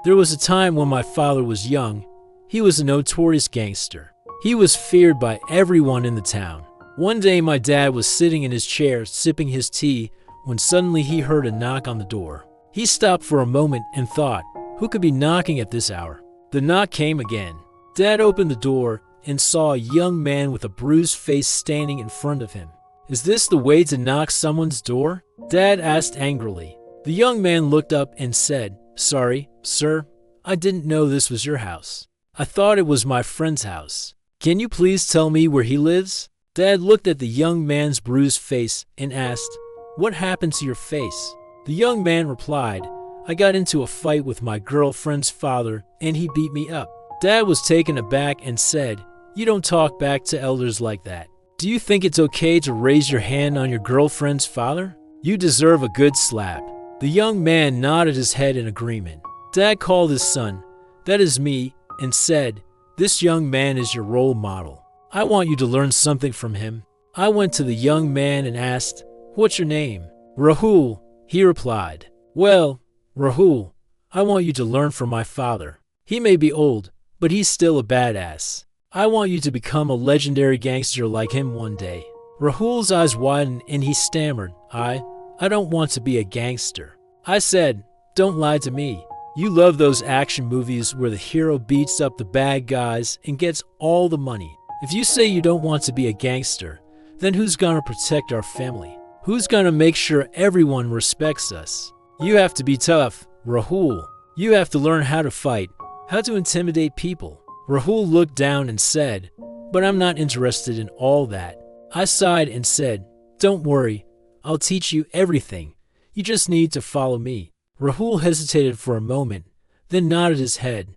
There was a time when my father was young. He was a notorious gangster. He was feared by everyone in the town. One day my dad was sitting in his chair sipping his tea when suddenly he heard a knock on the door. He stopped for a moment and thought, who could be knocking at this hour? The knock came again. Dad opened the door and saw a young man with a bruised face standing in front of him. Is this the way to knock someone's door? Dad asked angrily. The young man looked up and said, "Sorry, sir, I didn't know this was your house. I thought it was my friend's house. Can you please tell me where he lives?" Dad looked at the young man's bruised face and asked, "What happened to your face?" The young man replied, "I got into a fight with my girlfriend's father and he beat me up." Dad was taken aback and said, "You don't talk back to elders like that. Do you think it's okay to raise your hand on your girlfriend's father? You deserve a good slap." The young man nodded his head in agreement. Dad called his son, "That is me," and said, "This young man is your role model. I want you to learn something from him." I went to the young man and asked, "What's your name?" "Rahul," he replied. "Well, Rahul, I want you to learn from my father. He may be old, but he's still a badass. I want you to become a legendary gangster like him one day." Rahul's eyes widened and he stammered, I don't want to be a gangster." I said, "Don't lie to me. You love those action movies where the hero beats up the bad guys and gets all the money. If you say you don't want to be a gangster, then who's gonna protect our family? Who's gonna make sure everyone respects us? You have to be tough, Rahul. You have to learn how to fight, how to intimidate people." Rahul looked down and said, "But I'm not interested in all that." I sighed and said, "Don't worry, I'll teach you everything. You just need to follow me." Rahul hesitated for a moment, then nodded his head.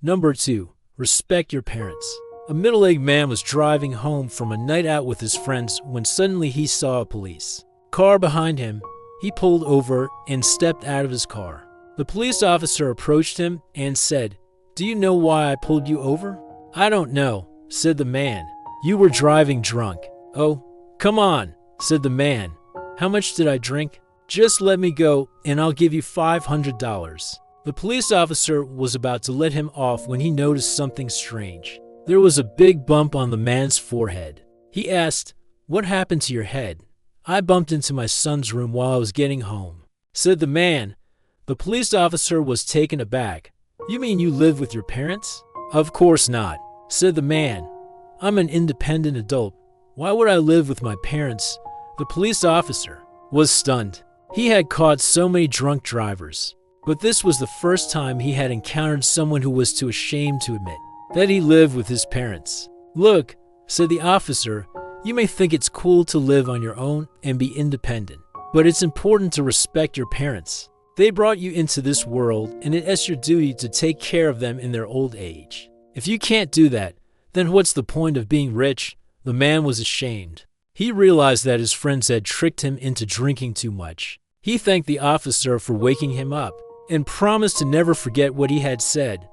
Number 2, respect your parents. A middle-aged man was driving home from a night out with his friends when suddenly he saw a police car behind him. He pulled over and stepped out of his car. The police officer approached him and said, "Do you know why I pulled you over?" "I don't know," said the man. "You were driving drunk." "Oh, come on," said the man. "How much did I drink?" "Just let me go and I'll give you $500. The police officer was about to let him off when he noticed something strange. There was a big bump on the man's forehead. He asked, "What happened to your head?" "I bumped into my son's room while I was getting home," said the man. The police officer was taken aback. "You mean you live with your parents?" "Of course not," said the man. "I'm an independent adult. Why would I live with my parents?" The police officer was stunned. He had caught so many drunk drivers, but this was the first time he had encountered someone who was too ashamed to admit that he lived with his parents. "Look," said the officer, "you may think it's cool to live on your own and be independent, but it's important to respect your parents. They brought you into this world, and it is your duty to take care of them in their old age. If you can't do that, then what's the point of being rich?" The man was ashamed. He realized that his friends had tricked him into drinking too much. He thanked the officer for waking him up and promised to never forget what he had said.